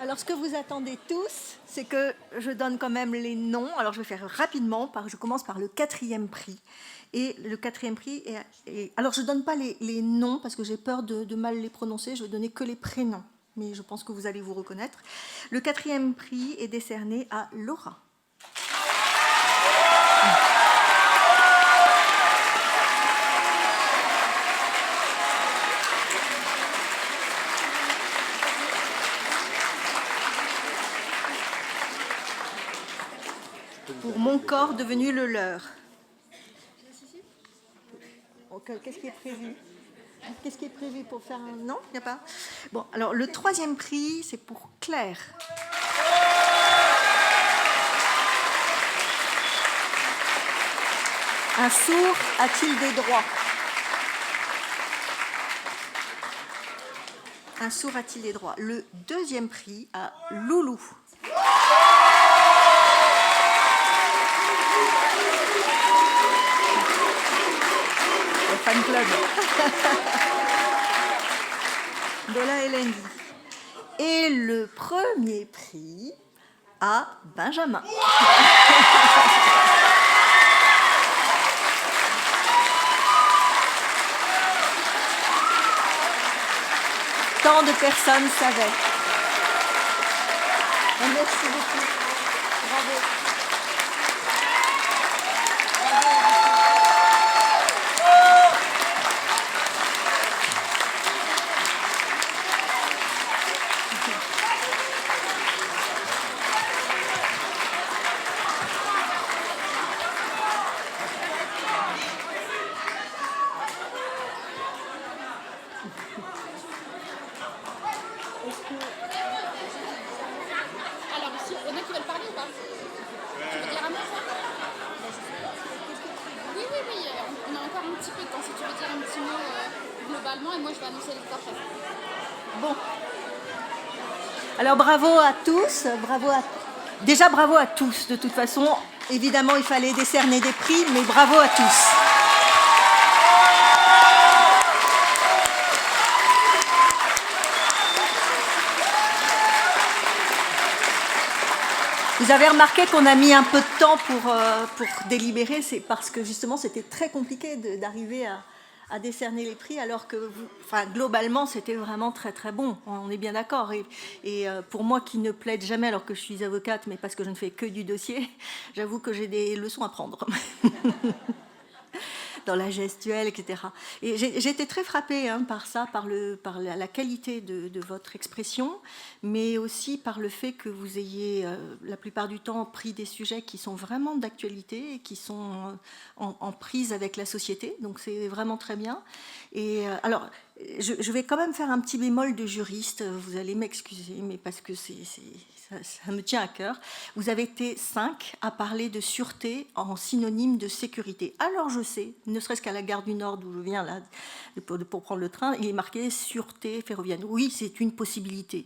Alors, ce que vous attendez tous, c'est que je donne quand même les noms. Alors, je vais faire rapidement. Je commence par le 4e prix. Et le 4e prix alors, je ne donne pas les noms parce que j'ai peur de mal les prononcer. Je vais donner que les prénoms. Mais je pense que vous allez vous reconnaître. Le 4e prix est décerné à Laura. Pour Mon corps devenu le leur. Qu'est-ce qui est prévu? Qu'est-ce qui est prévu pour faire un... Non, il n'y a pas. Bon, alors le 3e prix, c'est pour Claire. Un sourd a-t-il des droits? Un sourd a-t-il des droits? Le 2e prix à Loulou. Le fan club. Dola Elendi. Et le 1er prix à Benjamin. Tant de personnes savaient. Merci beaucoup. Bravo. Alors, ici, il y en a qui veulent parler ou pas? Tu veux dire un mot, ça? Oui, on a encore un petit peu de temps, si tu veux dire un petit mot globalement, et moi je vais annoncer les après. Bon. Alors bravo à tous, déjà bravo à tous, de toute façon. Évidemment, il fallait décerner des prix, mais bravo à tous. Vous avez remarqué qu'on a mis un peu de temps pour délibérer, c'est parce que justement c'était très compliqué d'arriver à décerner les prix, alors que globalement c'était vraiment très très bon, on est bien d'accord. Et pour moi qui ne plaide jamais alors que je suis avocate, mais parce que je ne fais que du dossier, j'avoue que j'ai des leçons à prendre. Dans la gestuelle, etc. Et j'ai été très frappée par ça, par la qualité de votre expression, mais aussi par le fait que vous ayez la plupart du temps pris des sujets qui sont vraiment d'actualité et qui sont en prise avec la société. Donc c'est vraiment très bien. Et alors, je vais quand même faire un petit bémol de juriste. Vous allez m'excuser, mais parce que ça me tient à cœur. Vous avez été 5 à parler de sûreté en synonyme de sécurité. Alors je sais, ne serait-ce qu'à la gare du Nord d'où je viens là, pour prendre le train, il est marqué sûreté ferroviaire. Oui, c'est une possibilité.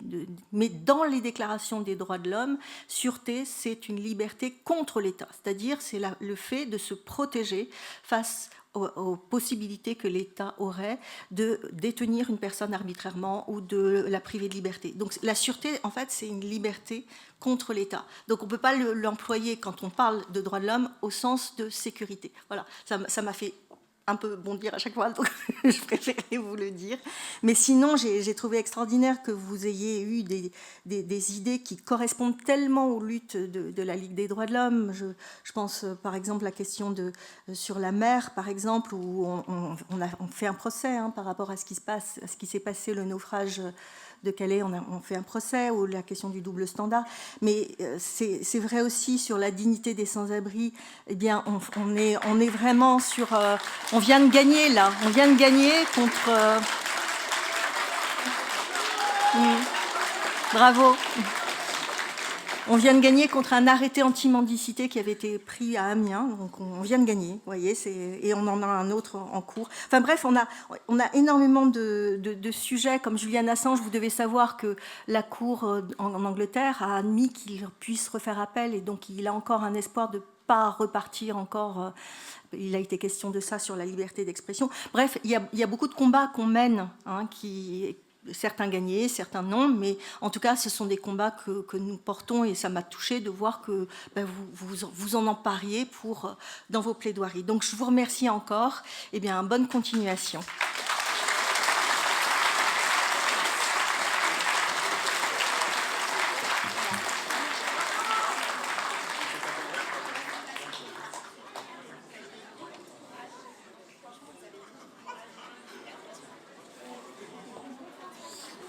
Mais dans les déclarations des droits de l'homme, sûreté, c'est une liberté contre l'État. C'est-à-dire, c'est le fait de se protéger face aux possibilités que l'État aurait de détenir une personne arbitrairement ou de la priver de liberté. Donc la sûreté, en fait, c'est une liberté contre l'État. Donc on ne peut pas l'employer quand on parle de droits de l'homme au sens de sécurité. Voilà, ça m'a fait un peu bondir à chaque fois, donc je préférais vous le dire. Mais sinon, j'ai trouvé extraordinaire que vous ayez eu des idées qui correspondent tellement aux luttes de la Ligue des droits de l'homme. Je pense, par exemple, la question sur la mer, par exemple, où on fait un procès par rapport à ce qui s'est passé, le naufrage de Calais, on fait un procès, ou la question du double standard. Mais c'est vrai aussi sur la dignité des sans-abri. Eh bien, on est vraiment sur... on vient de gagner, là. On vient de gagner contre... Bravo. On vient de gagner contre un arrêté anti-mendicité qui avait été pris à Amiens. Donc on vient de gagner, vous voyez, et on en a un autre en cours. Enfin bref, on a énormément de sujets. Comme Julian Assange, vous devez savoir que la Cour en Angleterre a admis qu'il puisse refaire appel, et donc il a encore un espoir de pas repartir encore. Il a été question de ça sur la liberté d'expression. Bref, il y a beaucoup de combats qu'on mène, certains gagnaient, certains non, mais en tout cas, ce sont des combats que nous portons et ça m'a touchée de voir que vous en empariez dans vos plaidoiries. Donc, je vous remercie encore et bien, bonne continuation.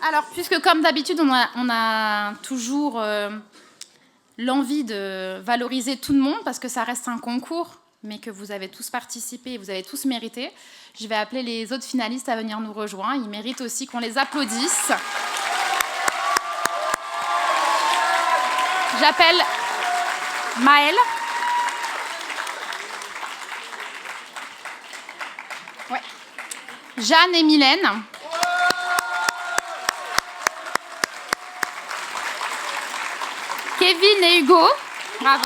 Alors, puisque comme d'habitude, on a toujours l'envie de valoriser tout le monde, parce que ça reste un concours, mais que vous avez tous participé et vous avez tous mérité, je vais appeler les autres finalistes à venir nous rejoindre. Ils méritent aussi qu'on les applaudisse. J'appelle Maëlle. Ouais. Jeanne et Mylène. Kevin et Hugo, bravo.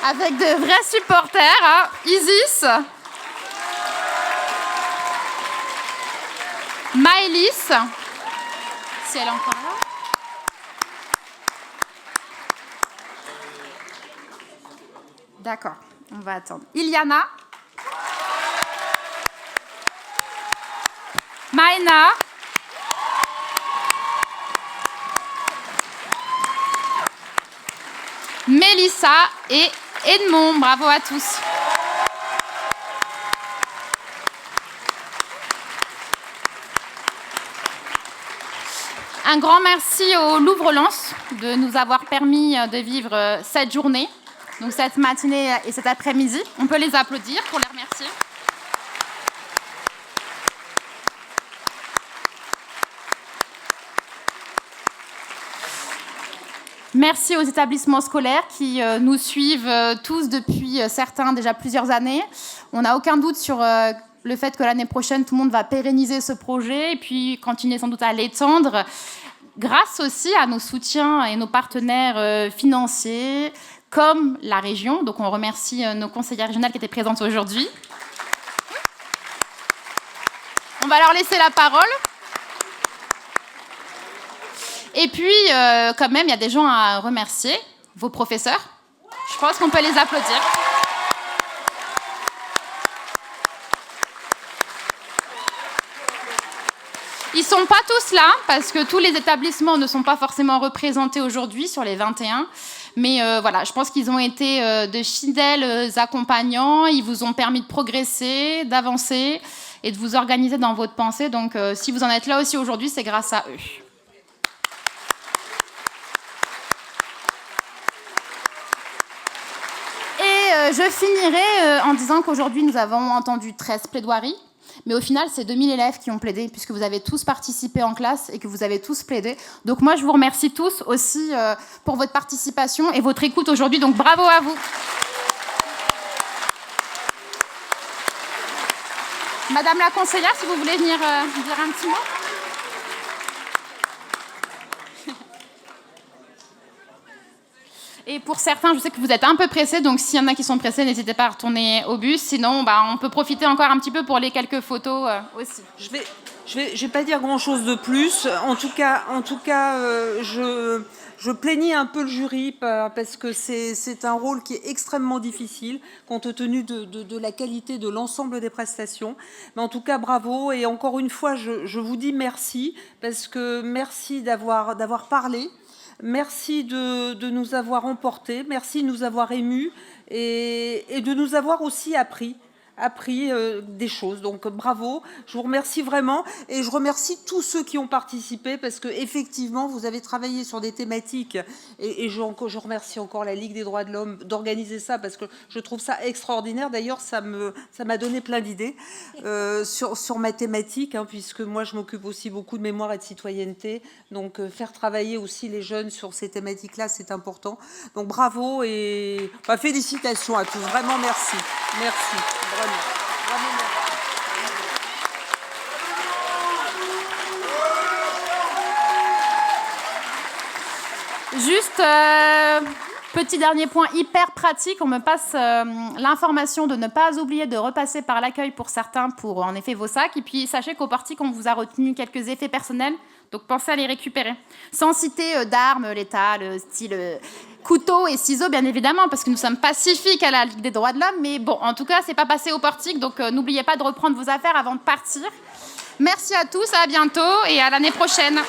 Avec de vrais supporters, hein. Isis, Maëlys, si elle est encore là. D'accord, on va attendre. Iliana. Maëna, Mélissa et Edmond. Bravo à tous. Un grand merci au Louvre-Lens de nous avoir permis de vivre cette journée, donc cette matinée et cet après-midi. On peut les applaudir pour les remercier. Merci aux établissements scolaires qui nous suivent tous depuis certains déjà plusieurs années. On n'a aucun doute sur le fait que l'année prochaine, tout le monde va pérenniser ce projet et puis continuer sans doute à l'étendre grâce aussi à nos soutiens et nos partenaires financiers comme la région. Donc on remercie nos conseillères régionales qui étaient présentes aujourd'hui. On va leur laisser la parole. Et puis, quand même, il y a des gens à remercier, vos professeurs. Je pense qu'on peut les applaudir. Ils ne sont pas tous là, parce que tous les établissements ne sont pas forcément représentés aujourd'hui sur les 21. Mais voilà, je pense qu'ils ont été de fidèles accompagnants. Ils vous ont permis de progresser, d'avancer et de vous organiser dans votre pensée. Donc, si vous en êtes là aussi aujourd'hui, c'est grâce à eux. Je finirai en disant qu'aujourd'hui, nous avons entendu 13 plaidoiries, mais au final, c'est 2000 élèves qui ont plaidé, puisque vous avez tous participé en classe et que vous avez tous plaidé. Donc moi, je vous remercie tous aussi pour votre participation et votre écoute aujourd'hui. Donc bravo à vous. Madame la conseillère, si vous voulez venir dire un petit mot. Et pour certains, je sais que vous êtes un peu pressés, donc s'il y en a qui sont pressés, n'hésitez pas à retourner au bus. Sinon, on peut profiter encore un petit peu pour les quelques photos aussi. Je vais pas dire grand-chose de plus. En tout cas, je plaignais un peu le jury parce que c'est un rôle qui est extrêmement difficile compte tenu de la qualité de l'ensemble des prestations. Mais en tout cas, bravo. Et encore une fois, je vous dis merci parce que merci d'avoir parlé. Merci de nous avoir emportés, merci de nous avoir émus et de nous avoir aussi appris des choses. Donc bravo, je vous remercie vraiment et je remercie tous ceux qui ont participé parce que effectivement vous avez travaillé sur des thématiques et je remercie encore la Ligue des droits de l'homme d'organiser ça parce que je trouve ça extraordinaire. D'ailleurs ça m'a donné plein d'idées sur ma thématique puisque moi je m'occupe aussi beaucoup de mémoire et de citoyenneté, donc faire travailler aussi les jeunes sur ces thématiques là c'est important. Donc bravo et félicitations à tous, vraiment merci. Vraiment, Juste Petit dernier point hyper pratique, on me passe l'information de ne pas oublier de repasser par l'accueil pour certains pour en effet vos sacs. Et puis sachez qu'au portique, on vous a retenu quelques effets personnels, donc pensez à les récupérer. Sans citer d'armes létales, style couteau et ciseaux, bien évidemment, parce que nous sommes pacifiques à la Ligue des droits de l'homme. Mais bon, en tout cas, c'est pas passé au portique, donc n'oubliez pas de reprendre vos affaires avant de partir. Merci à tous, à bientôt et à l'année prochaine.